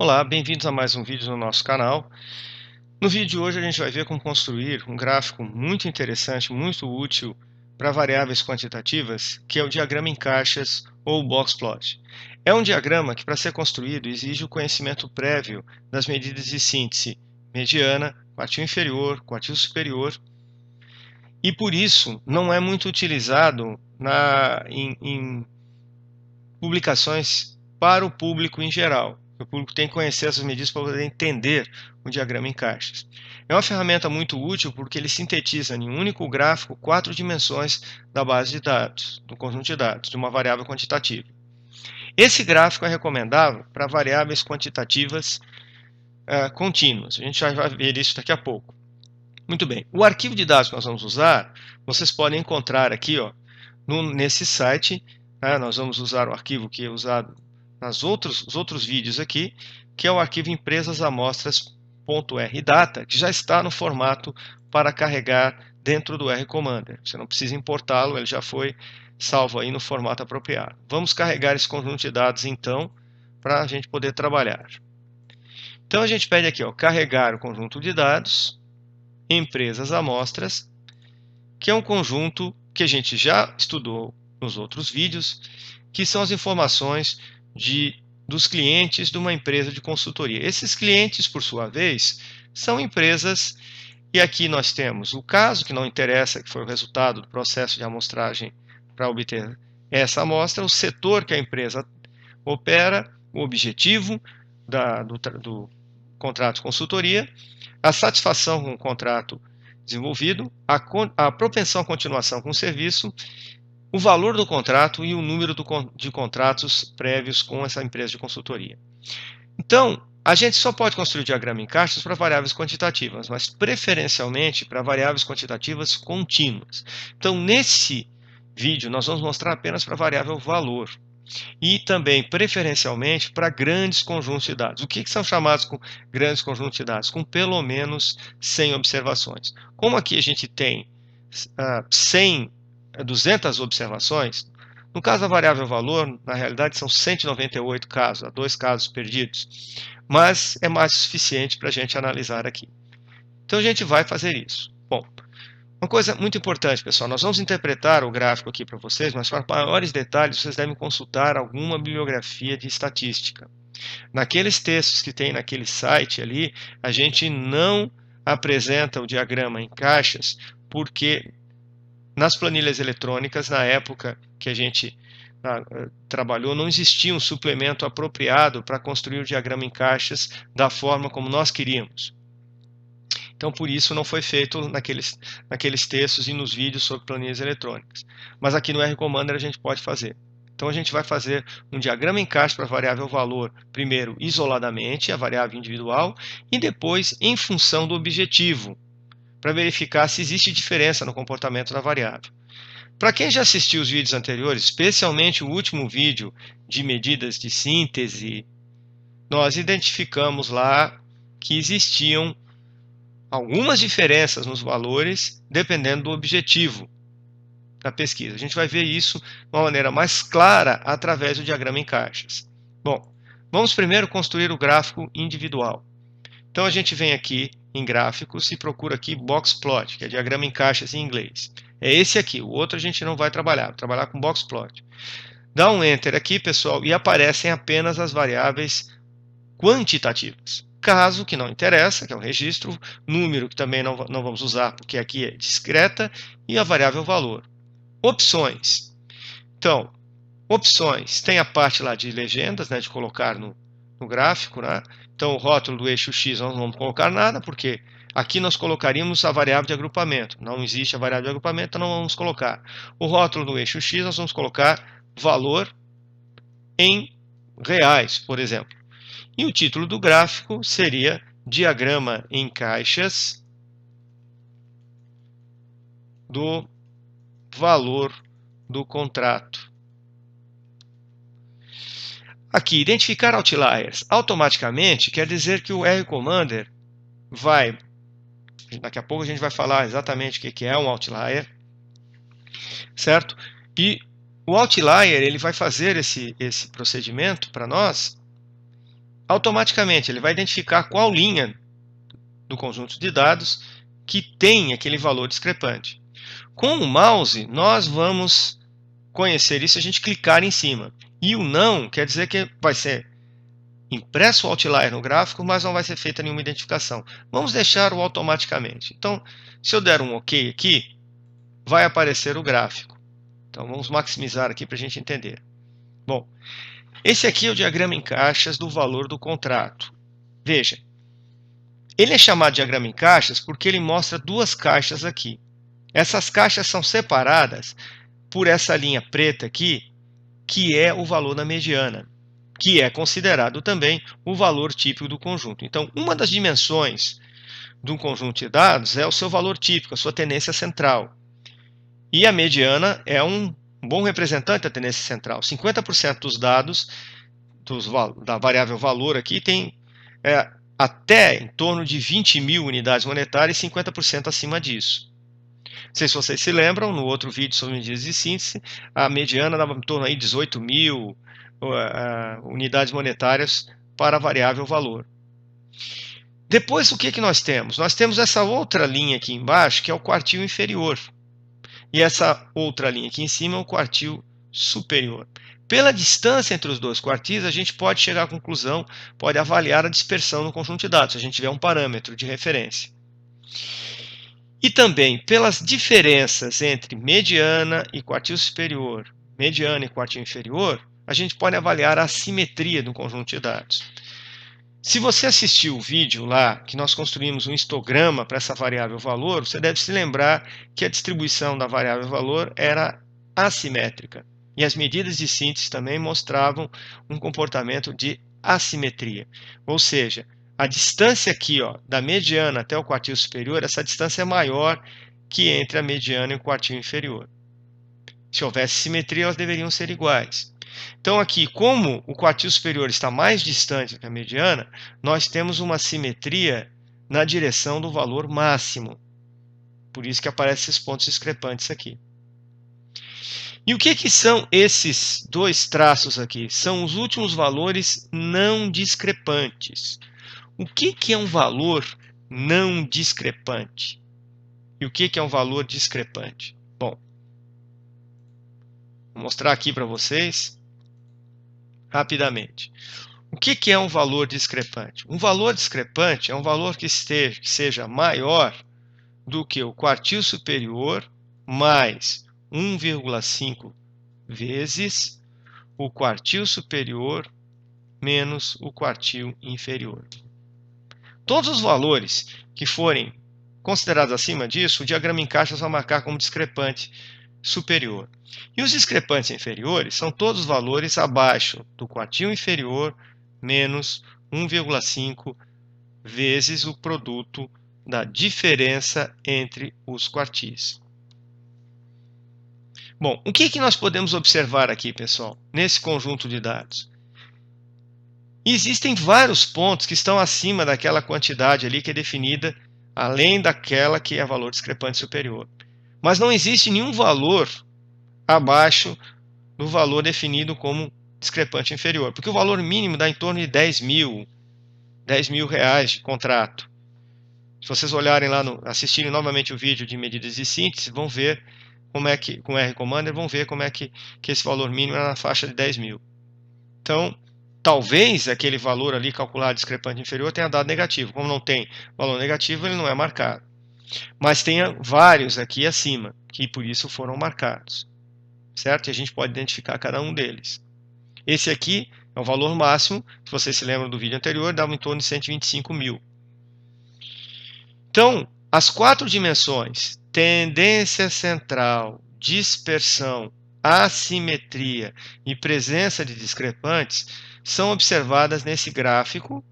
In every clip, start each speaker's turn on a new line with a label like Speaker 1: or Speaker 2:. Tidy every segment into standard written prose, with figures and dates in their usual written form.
Speaker 1: Olá, bem-vindos a mais um vídeo no nosso canal. No vídeo de hoje a gente vai ver como construir um gráfico muito interessante, muito útil para variáveis quantitativas, que é o diagrama em caixas ou box plot. É um diagrama que, para ser construído, exige o conhecimento prévio das medidas de síntese mediana, quartil inferior, quartil superior, e por isso não é muito utilizado em publicações para o público em geral. O público tem que conhecer essas medidas para poder entender o diagrama em caixas. É uma ferramenta muito útil porque ele sintetiza em um único gráfico 4 dimensões da base de dados, do conjunto de dados, de uma variável quantitativa. Esse gráfico é recomendável para variáveis quantitativas contínuas. A gente já vai ver isso daqui a pouco. Muito bem. O arquivo de dados que nós vamos usar, vocês podem encontrar aqui, nesse site. Nós vamos usar o arquivo que é usado nos outros vídeos aqui, que é o arquivo empresasamostras.rdata, que já está no formato para carregar dentro do RCommander. Você não precisa importá-lo, ele já foi salvo aí no formato apropriado. Vamos carregar esse conjunto de dados, então, para a gente poder trabalhar. Então, a gente pede aqui, carregar o conjunto de dados, empresas amostras, que é um conjunto que a gente já estudou nos outros vídeos, que são as informações dos clientes de uma empresa de consultoria. Esses clientes, por sua vez, são empresas, e aqui nós temos o caso, que não interessa, que foi o resultado do processo de amostragem para obter essa amostra, o setor que a empresa opera, o objetivo do contrato de consultoria, a satisfação com o contrato desenvolvido, a propensão à continuação com o serviço, o valor do contrato e o número de contratos prévios com essa empresa de consultoria. Então, a gente só pode construir diagrama em caixas para variáveis quantitativas, mas preferencialmente para variáveis quantitativas contínuas. Então, nesse vídeo, nós vamos mostrar apenas para a variável valor e também, preferencialmente, para grandes conjuntos de dados. O que são chamados com grandes conjuntos de dados? Com pelo menos 100 observações. Como aqui a gente tem 200 observações, no caso da variável valor, na realidade são 198 casos, há 2 casos perdidos, mas é mais suficiente para a gente analisar aqui. Então a gente vai fazer isso. Bom, uma coisa muito importante, pessoal, nós vamos interpretar o gráfico aqui para vocês, mas para maiores detalhes vocês devem consultar alguma bibliografia de estatística. Naqueles textos que tem naquele site ali, a gente não apresenta o diagrama em caixas, porque nas planilhas eletrônicas, na época que a gente trabalhou, não existia um suplemento apropriado para construir o diagrama em caixas da forma como nós queríamos. Então, por isso, não foi feito naqueles textos e nos vídeos sobre planilhas eletrônicas. Mas aqui no RCommander a gente pode fazer. Então, a gente vai fazer um diagrama em caixa para a variável valor, primeiro isoladamente, a variável individual, e depois em função do objetivo, para verificar se existe diferença no comportamento da variável. Para quem já assistiu os vídeos anteriores, especialmente o último vídeo de medidas de síntese, nós identificamos lá que existiam algumas diferenças nos valores dependendo do objetivo da pesquisa. A gente vai ver isso de uma maneira mais clara através do diagrama em caixas. Bom, vamos primeiro construir o gráfico individual. Então a gente vem aqui em gráficos e procura aqui box plot, que é diagrama em caixas em inglês. É esse aqui, o outro a gente não vai trabalhar com box plot. Dá um enter aqui, pessoal, e aparecem apenas as variáveis quantitativas. Caso que não interessa, que é o registro, número que também não vamos usar porque aqui é discreta, e a variável valor. Opções. Então, opções, tem a parte lá de legendas, né, de colocar no gráfico, né? Então, o rótulo do eixo X nós não vamos colocar nada, porque aqui nós colocaríamos a variável de agrupamento. Não existe a variável de agrupamento, então não vamos colocar. O rótulo do eixo X nós vamos colocar valor em reais, por exemplo. E o título do gráfico seria diagrama em caixas do valor do contrato. Aqui, identificar outliers. Automaticamente quer dizer que o RCommander vai... Daqui a pouco a gente vai falar exatamente o que é um outlier, certo? E o outlier ele vai fazer esse procedimento para nós automaticamente ele vai identificar qual linha do conjunto de dados que tem aquele valor discrepante. Com o mouse, nós vamos conhecer isso se a gente clicar em cima. E o não quer dizer que vai ser impresso o outlier no gráfico, mas não vai ser feita nenhuma identificação. Vamos deixar o automaticamente. Então, se eu der um OK aqui, vai aparecer o gráfico. Então, vamos maximizar aqui para a gente entender. Bom, esse aqui é o diagrama em caixas do valor do contrato. Veja, ele é chamado de diagrama em caixas porque ele mostra duas caixas aqui. Essas caixas são separadas por essa linha preta aqui, que é o valor da mediana, que é considerado também o valor típico do conjunto. Então, uma das dimensões de um conjunto de dados é o seu valor típico, a sua tendência central. E a mediana é um bom representante da tendência central. 50% dos dados da variável valor aqui tem até em torno de 20 mil unidades monetárias e 50% acima disso. Não sei se vocês se lembram, no outro vídeo sobre medidas de síntese, a mediana dava em torno de 18 mil unidades monetárias para a variável valor. Depois, o que nós temos? Nós temos essa outra linha aqui embaixo, que é o quartil inferior. E essa outra linha aqui em cima é o quartil superior. Pela distância entre os dois quartis, a gente pode chegar à conclusão, pode avaliar a dispersão no conjunto de dados, se a gente tiver um parâmetro de referência. E também pelas diferenças entre mediana e quartil superior, mediana e quartil inferior, a gente pode avaliar a assimetria do conjunto de dados. Se você assistiu o vídeo lá, que nós construímos um histograma para essa variável valor, você deve se lembrar que a distribuição da variável valor era assimétrica. E as medidas de síntese também mostravam um comportamento de assimetria. Ou seja, a distância aqui da mediana até o quartil superior, essa distância é maior que entre a mediana e o quartil inferior. Se houvesse simetria, elas deveriam ser iguais. Então aqui, como o quartil superior está mais distante da mediana, nós temos uma simetria na direção do valor máximo. Por isso que aparecem esses pontos discrepantes aqui. E o que são esses dois traços aqui? São os últimos valores não discrepantes. O que é um valor não discrepante? E o que é um valor discrepante? Bom, vou mostrar aqui para vocês rapidamente. O que é um valor discrepante? Um valor discrepante é um valor que seja maior do que o quartil superior mais 1,5 vezes o quartil superior menos o quartil inferior. Todos os valores que forem considerados acima disso, o diagrama em caixas vai marcar como discrepante superior. E os discrepantes inferiores são todos os valores abaixo do quartil inferior menos 1,5 vezes o produto da diferença entre os quartis. Bom, o que nós podemos observar aqui, pessoal, nesse conjunto de dados? Existem vários pontos que estão acima daquela quantidade ali que é definida, além daquela que é valor discrepante superior. Mas não existe nenhum valor abaixo do valor definido como discrepante inferior, porque o valor mínimo dá em torno de 10 mil reais de contrato. Se vocês olharem lá, assistirem novamente o vídeo de medidas de síntese, vão ver como é que, com R Commander, vão ver como é que esse valor mínimo é na faixa de 10 mil. Então, talvez aquele valor ali calculado discrepante inferior tenha dado negativo. Como não tem valor negativo, ele não é marcado. Mas tenha vários aqui acima, que por isso foram marcados. Certo? E a gente pode identificar cada um deles. Esse aqui é o valor máximo, se vocês se lembram do vídeo anterior, dava em torno de 125 mil. Então, as quatro dimensões, tendência central, dispersão, assimetria e presença de discrepantes, são observadas nesse gráfico,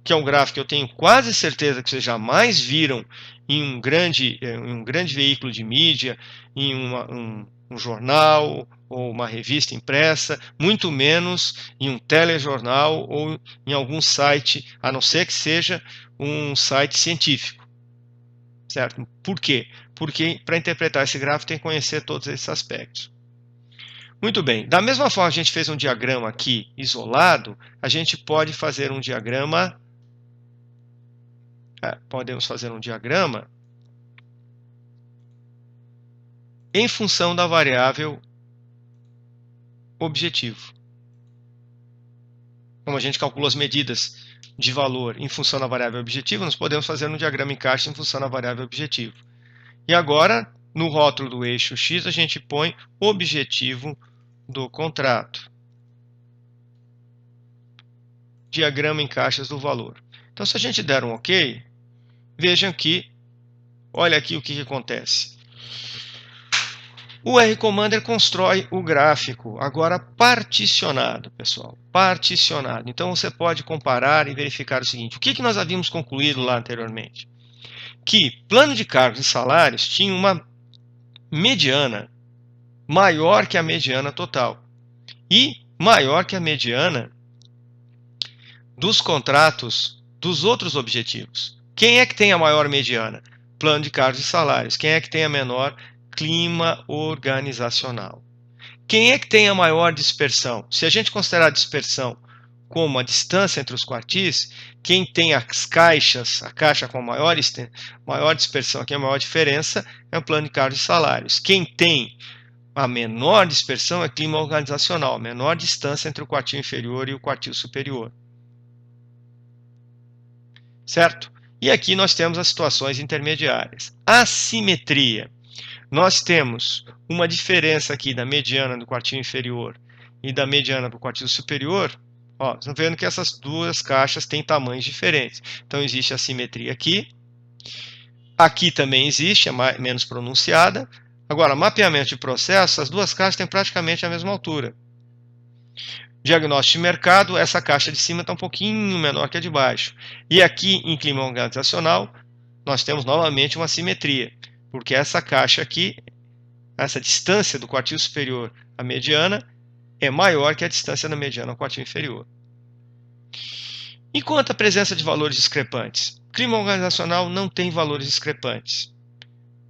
Speaker 1: que é um gráfico que eu tenho quase certeza que vocês jamais viram em um grande veículo de mídia, em um jornal ou uma revista impressa, muito menos em um telejornal ou em algum site, a não ser que seja um site científico. Certo? Por quê? Porque para interpretar esse gráfico tem que conhecer todos esses aspectos. Muito bem, da mesma forma que a gente fez um diagrama aqui isolado, a gente pode fazer um diagrama, podemos fazer um diagrama em função da variável objetivo. Como a gente calculou as medidas de valor em função da variável objetivo, nós podemos fazer um diagrama em caixa em função da variável objetivo. E agora, no rótulo do eixo X, a gente põe objetivo do contrato. Diagrama em caixas do valor. Então, se a gente der um OK, vejam que, olha aqui o que acontece. O R-Commander constrói o gráfico, agora particionado, pessoal. Particionado. Então, você pode comparar e verificar o seguinte. O que nós havíamos concluído lá anteriormente? Que plano de cargos e salários tinha uma mediana maior que a mediana total e maior que a mediana dos contratos dos outros objetivos. Quem é que tem a maior mediana? Plano de cargos e salários. Quem é que tem a menor? Clima organizacional. Quem é que tem a maior dispersão? Se a gente considerar a dispersão como a distância entre os quartis, quem tem as caixas, a caixa com a maior dispersão, aqui a maior diferença, é o plano de cargos e salários. Quem tem a menor dispersão é clima organizacional, a menor distância entre o quartil inferior e o quartil superior. Certo? E aqui nós temos as situações intermediárias. Assimetria. Nós temos uma diferença aqui da mediana do quartil inferior e da mediana do quartil superior. Ó, estão vendo que essas duas caixas têm tamanhos diferentes. Então, existe assimetria aqui. Aqui também existe, é menos pronunciada. Agora, mapeamento de processo, as duas caixas têm praticamente a mesma altura. Diagnóstico de mercado, essa caixa de cima está um pouquinho menor que a de baixo. E aqui, em clima organizacional, nós temos novamente uma assimetria, porque essa caixa aqui, essa distância do quartil superior à mediana, é maior que a distância da mediana ao quartil inferior. Enquanto a presença de valores discrepantes, clima organizacional não tem valores discrepantes.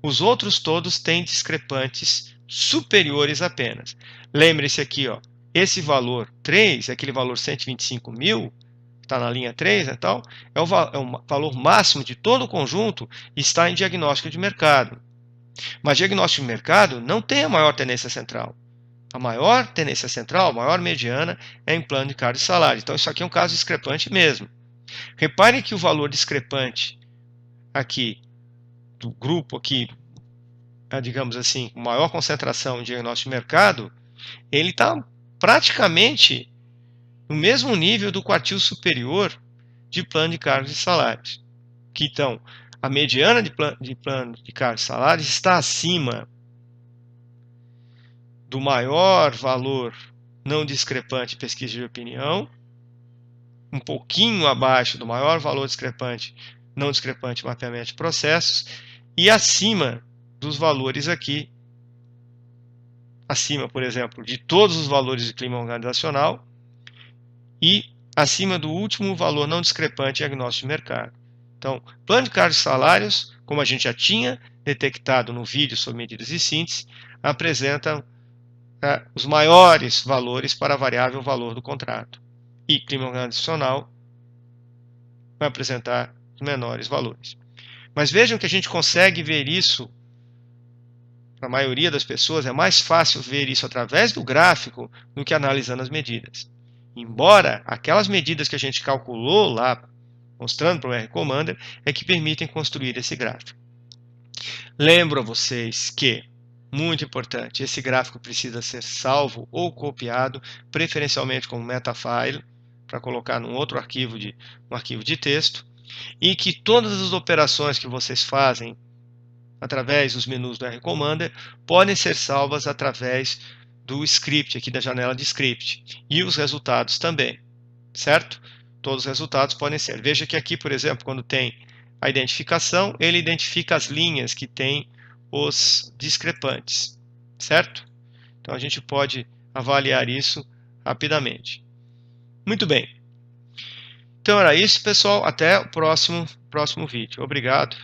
Speaker 1: Os outros todos têm discrepantes superiores apenas. Lembre-se aqui, ó, esse valor 3, aquele valor 125 mil, está na linha 3, então, é o valor máximo de todo o conjunto, está em diagnóstico de mercado. Mas diagnóstico de mercado não tem a maior tendência central. A maior tendência central, a maior mediana, é em plano de cargos e salário. Então, isso aqui é um caso discrepante mesmo. Reparem que o valor discrepante aqui, do grupo aqui, digamos assim, com maior concentração em diagnóstico de mercado, ele está praticamente no mesmo nível do quartil superior de plano de cargos e salários. Que, então, a mediana de plano de cargos e salários está acima do maior valor não discrepante pesquisa de opinião, um pouquinho abaixo do maior valor discrepante não discrepante mapeamento de processos e acima dos valores aqui, acima, por exemplo, de todos os valores de clima organizacional e acima do último valor não discrepante diagnóstico de mercado. Então, plano de cargos e salários, como a gente já tinha detectado no vídeo sobre medidas de síntese, apresentam os maiores valores para a variável valor do contrato. E clima organizacional vai apresentar os menores valores. Mas vejam que a gente consegue ver isso, para a maioria das pessoas, é mais fácil ver isso através do gráfico do que analisando as medidas. Embora aquelas medidas que a gente calculou lá, mostrando para o R-Commander, é que permitem construir esse gráfico. Lembro a vocês que, muito importante, esse gráfico precisa ser salvo ou copiado, preferencialmente como metafile, para colocar num outro arquivo um arquivo de texto, e que todas as operações que vocês fazem através dos menus do R-Commander podem ser salvas através do script, aqui da janela de script, e os resultados também, certo? Todos os resultados podem ser. Veja que aqui, por exemplo, quando tem a identificação, ele identifica as linhas que têm os discrepantes, certo? Então a gente pode avaliar isso rapidamente. Muito bem. Então era isso, pessoal. Até o próximo vídeo. Obrigado.